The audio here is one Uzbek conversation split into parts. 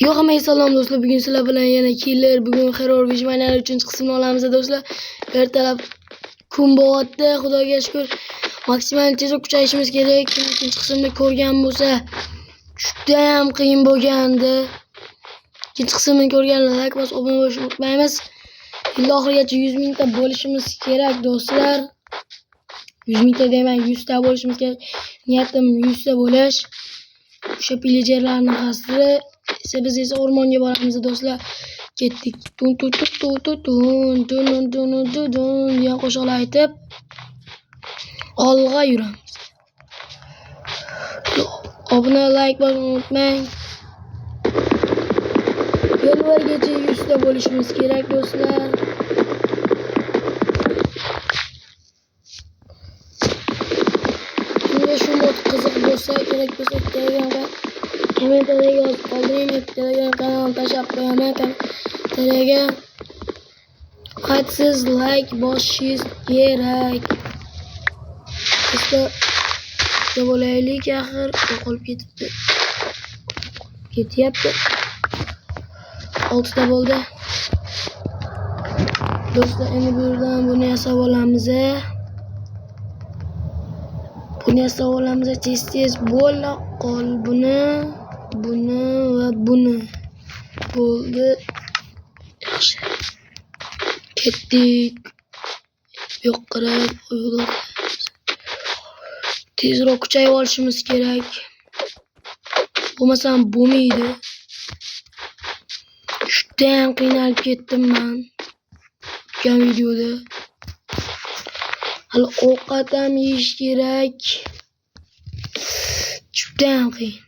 Yo, hammaga salom do'stlar. Bugun sizlar bilan yana Killer, bugun Horror Vijmanlar 3-qismini olamiz do'stlar. Ertalab kun bo'lyapti, Xudoga shukr. Maksimal tezroq kuchayishimiz kerak. Kim 2-qismni ko'rgan bo'lsa, juda ham qiyin bo'lgandi. 2-qismni ko'rganlar like bosib obuna bo'lishni unutmaymiz. Yil oxirigacha 100 mingta bo'lishimiz kerak do'stlar. 100 mingta demak, 100 ta bo'lishimiz kerak. Niyatim 100 ta bo'lish. O'sha pillajerlarning qasri biz esa o'rmonga boramiz do'stlar. Ketdik. Tun degan qo'shiqlar aytib olg'a yuramiz. Obuna, like bosishni unutmang. Yanvargacha 100 ta bo'lishimiz kerak do'stlar. Kimga shu mod qiziq bo'lsa, kerak bo'lsa, Telegramga kommentariyga yozib qoldiring. Telegram kanalini tashlab qo'yaman. Telegram qat'iz like bosishingiz kerak. Biz bo'laylik, axir qolib ketibdi. Ketyapti. 6 ta bo'ldi. Do'stlar, endi bu yerdan buni yasab olamiz. Tez bo'la qol buni va buni. Bo'ldi. Yaxshi. Ketdik. Yo'qqarab, tezroq kuchayib olishimiz kerak. Bo'lmasam bo'lmaydi. Juda ham qiynalib ketdim men. O'tgan videoda. Hali ovqat ham yeyish kerak. Juda ham qiyin.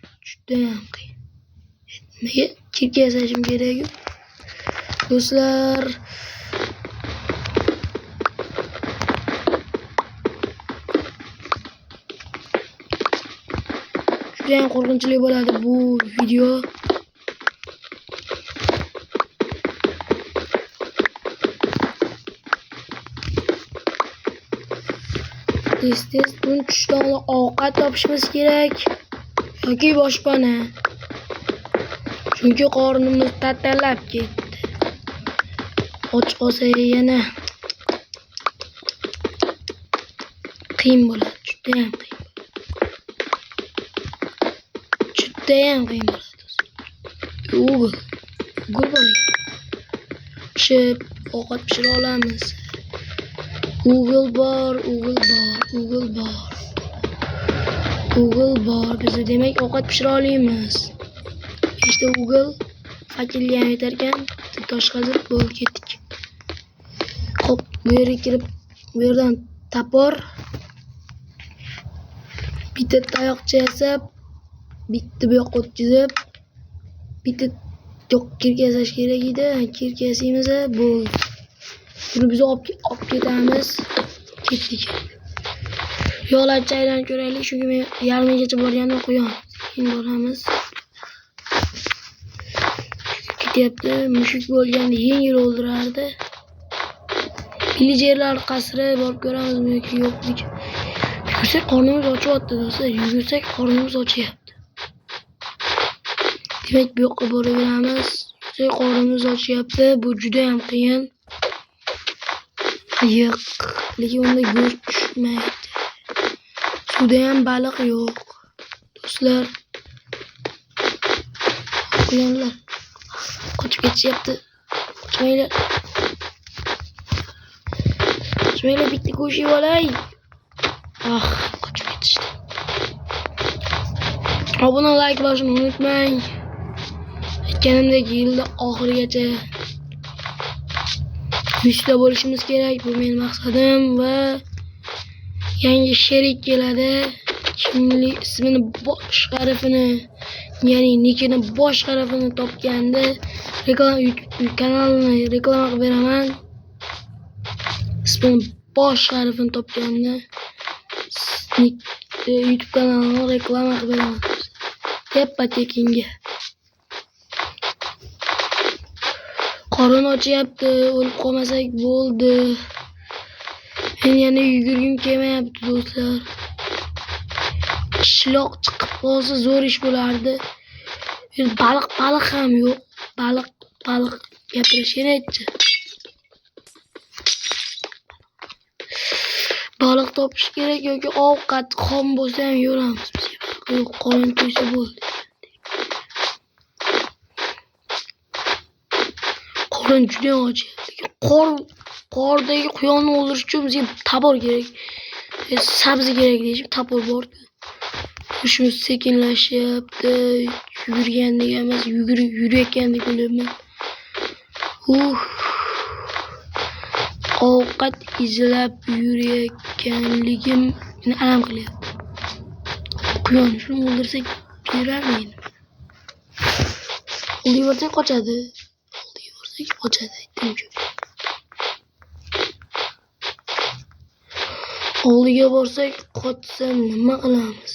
Nimaga kirka yasashim kerak? Do'stlar, juda ham qo'rqinchli bo'ladi bu video. Tez tushdan ovqat topishimiz kerak yoki boshpana. Chunki qornimiz tatalab ketdi. Och qolsa yana qiyin bo'ladi. Juda ham qiyin bo'ladi. Google pishib ovqat pishira olamiz. Google bor. Biz demak ovqat pishira olamiz. İşte Google fakirliğe yeterken tosh qazib bo'lib ketdik. Hop, bu yerga kirib, bu yerdan tapor, bitta tayoqcha yasab, bitta bu yoqqa o'tkazib, bitta kirka yasash kerak edi. Kirka yasaymiz, bo'ldi. Buni biz olib ketamiz. Ketdik. Yo'llarni aylanib ko'raylik, chunki men yarmigacha borgandim, quyon. Keyin boramiz. Ketyapti. Mushuk bo'lganda yengil o'ldirardi. Pillajerlar qasri borib ko'ramizmi yoki yo'q? Yugursak qornimiz ochyapti do'stlar. Yugursak qornimiz ochyapti. Demak, bu yoqqa boraveramiz. Qornimiz ochyapti. Bu juda ham qiyin. Yo'q, lekin unda go'sht tushmaydi. Suvda ham baliq yo'q. Do'stlar, quyonlar qochib ketishyapti. Qochmanglar, bitta go'sht olay. Qochib ketishdi. Obuna, like bosishni unutmang. Aytganimdek, yilda oxirigacha 100 ta bo'lishimiz kerak. Bu mening maqsadim va yangi sherik keladi. Kimlik ismini bosh harfini, ya'ni nikini bosh harfini topganda YouTube kanalini reklama qilib beraman. Ismini bosh harfini topganda YouTube kanalini reklama qilib beraman. Teppa tekinga. Qorin ochyapti, o'lib qolmasak bo'ldi. Men yana yugurgim kelmayapti do'stlar. Qishloq chiqib qolsa zo'r ish bo'lardi. Bir baliq ham yo'q. Baliq gapirishini aytdi. Baliq topish kerak yoki ovqat xom bo'lsa ham yo'lamiz biz. Yo'q, qorin to'ysa bo'ldi. Qorin juda och. Qordagi quyonni o'ldirish uchun bizga tabor kerak. Sabzi kerak deyishim, tabor bor. Qushimiz sekinlashyapti. Yugurgandek emas, yurayotgandek bo'lyapman. Ovqat izlab yurayotganligim meni alam qilyapti. Quyon shuni o'ldirsak berarmidi? Oldiga borsak qochadi. Aytdim-ku. Oldiga borsak qochsa nima qilamiz?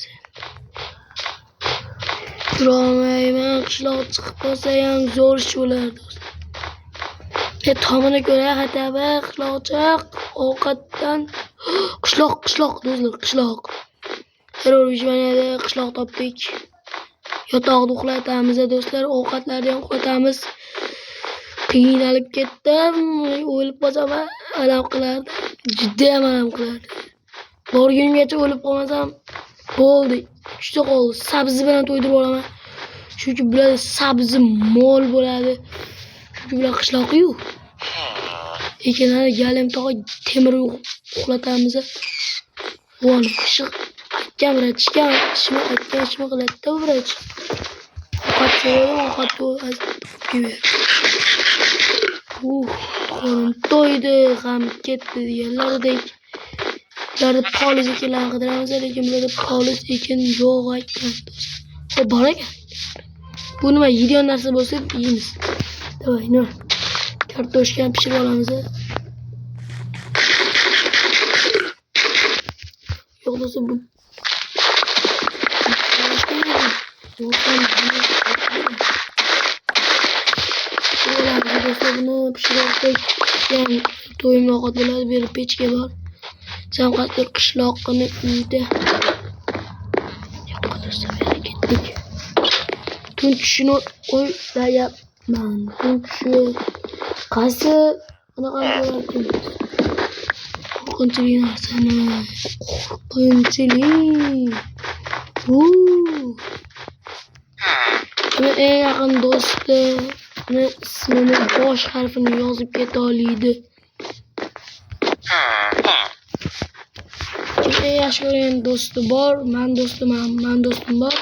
Turolmayman, qishloq chiqib qolsa ham zo'r ish bo'lardi. Tomini ko'ra xatabi qishloqchiq ovqatdan qishloq do'stlar, qishloq. Terror vijvaniyada qishloq topdik. Yotoqda uxlatamiz do'stlar, ovqatlarni ham uxlatamiz. Qiynalib ketdim, o'lib qolsam alam qilardi. Juda ham alam qilardi. Borgunimgacha o'lib qolmasam bo'ldi. Uchta qoldi. Sabzi bilan to'ydirib olaman. Chunki bular sabzi mol bo'ladi. Chunki bular qishloq-ku. Ekinlarni galim-tog'a temir uxlatamiz. Vo'ni pishiq aytgan vrachga ishmi qiladi-da vrach. Ovqat qorin to'ydi, ham ketdi deganlardek. Ularda poliz ekinlarni qidiramiz, lekin bularda poliz ekin yo'q ekan. Bor ekan. Bu nima yeydigan narsa bo'lsa yeymiz. Davay, nima? Kartoshkani pishirib olamiz. Yo'q bo'lsa bu buni pishirib to'yimli ovqat bo'ladi. Bu yerda pechka bor. Samqatli qishloqni uyda. Ketdik. Tunchishni o'ylayapman. Tunchishi qaysi anaqa bo'larkan? Qo'rqinchli narsani. Qo'rqinchli. Eng yaqin do'stini ismini bosh harfini yozib keta oladi. Eng yaxshi ko'rgan do'sti bor, men do'stim bor.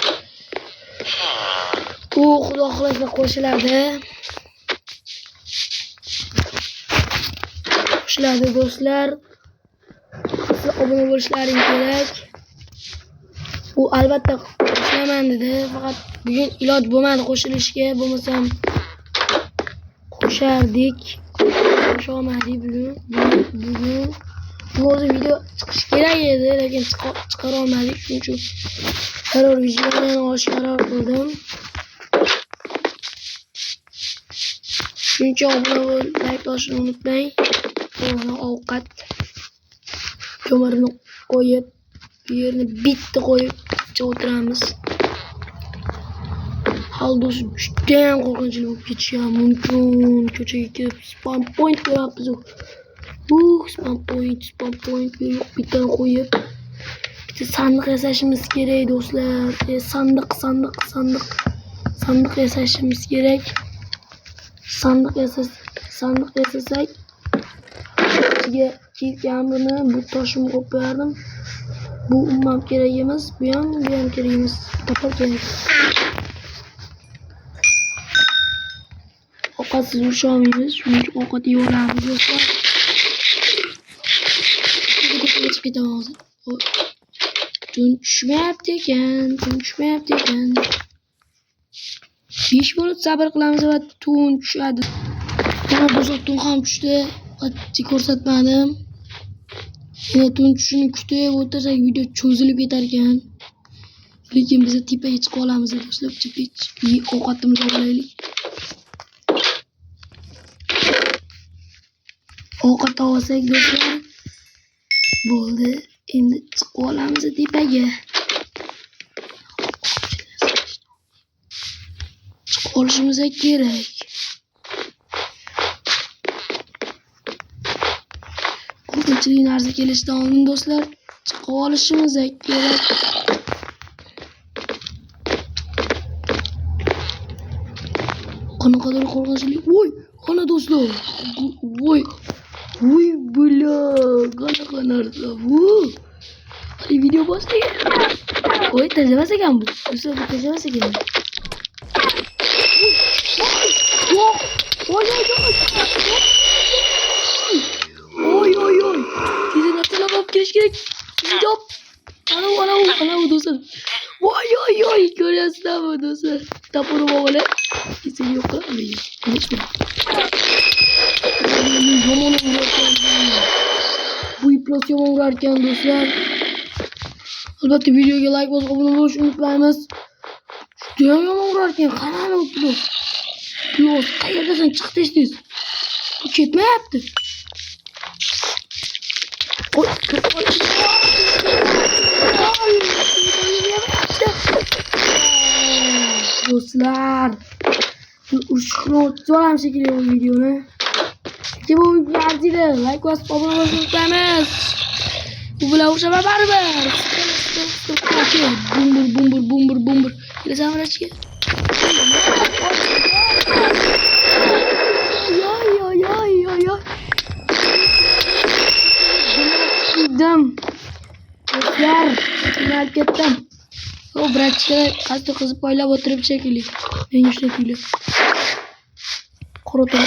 U xudo xolasa qo'shiladi do'stlar. Siz obuna bo'lishlaring kerak. U albatta qo'shilaman dedi, faqat bugun iloj bo'lmadi qo'shilishga, bo'lmasam qo'shardik. Qo'sholmadik bugun. O'zi video chiqish kerak edi, lekin chiqara olmadik. Shuning uchun terror vijvaniyani olishga qaror qildim. Shuncha obuna bo'lib, like bosishni unutmang. Ovqat ko'mirni qo'yib, bu yerni bitta qo'yib o'tiramiz. Haldos juda ham qo'rqinchli bo'lib ketishi mumkin. Ko'chaga kirib spam point ko'ramiz. Spam point bittani qo'yib bitta sandiq yasashimiz kerak do'stlar. Sandiq yasashimiz kerak. Sandiq yasasak ichiga kirgan bu toshimni qo'yib qo'yardim. Bu umuman kerak emas, bu ham kerak emas. Topar kerak. Ovqatsiz urisholmaymiz, shuning uchun ovqat yeyolamiz do'stlar. Chiqib ketaman hozir. Tunchmayapti ekan. 5 minut sabr qilamiz va tun tushadi. Mana do'stlar, tun ham tushdi. Qattiq ko'rsatmadim. Yana tun tushishini kutib o'tirsak video cho'zilib ketar ekan. Lekin biz tepaga chiqib olamiz do'stlar. Ovqatimizni olaylik. Ovqat olsak do'stlar. Bo'ldi. Endi chiqib olamiz tepaga. olishimiz kerak. Qo'rqinchli narsa kelishidan oldin do'stlar, chiqib olishimiz kerak. Qanaqadir qo'rqinchli. Voy, ana do'stlar. Voy. Voy, bula, qanaqa narsa bu? Hadi video boshlaylik. Voy, tajamas ekan bu. Do'stlar, bu tajamas ekan. Voy, oy. Tezden atına bak giriş gerek. Stop. Ana do'stlar. Voy. Ko'ryapsizlarmi do'stlar? Tapuru bo'g'ili. Kesin yo'q qilmaydi. Yomon urarkan. Bu iplos yomon urarkan do'stlar. Albatta videoga like bosib obuna bo'lishni unutmaymiz. Juda yomon urarkan. Qanday o'tdi? Yo'q, qayerdasan? Chiq tez. Bu ketmayapti. Do'stlar, ushbu zo'ram shekilli bu videoni. Bu arziydi. Like bosib obuna bo'lishni unutmaymiz. Bu bilan o'xshab baribir. Bumbur. Kelasan vrachga. Do'stlar, men ketdim. O vrachga qasdi qizib poylab o'tirib shekilli. Men ushlatinglar. Qorotam.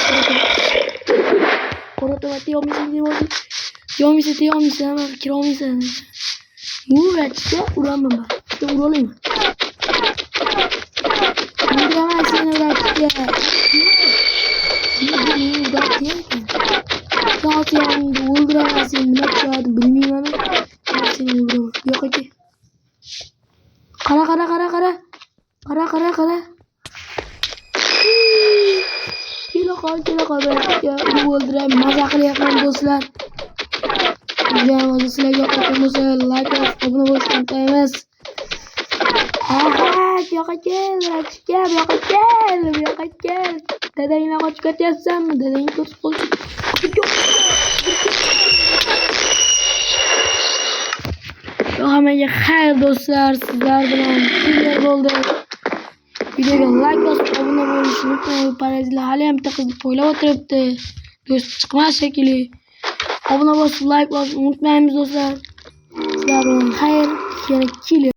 Yo'qmisiz, ama kirolmaysan. Bu vrachga uraman ben. İşte uralayım. Vuramazsın vrachga. Dağıt yani öldüremezsin. Ne yapacağını bilmiyorum ama. Seni öldüremem. Yok ki. Kara. Kilo kal ya. Bu öldüremem. Maza qilyapman do'stlar. Videomizni sizlarga yoqqan bo'lsa, like bosib, obuna bo'lishni unutmaymiz. Yo'q kel. Dadanglar qochib ketyapsanmi? Dadang to'sib qo'ydi. Hammaga xayr do'stlar, sizlar bilan kimlar bo'ldi? Videoga like bosib, obuna bo'lishni unutmang. Parazitlar hali ham bitta qizni poylab o'tiribdi. Do'st chiqmas shekilli. Obuna bosib, like bosib unutmaymiz do'stlar. Sizlar bilan xayr, yana keling.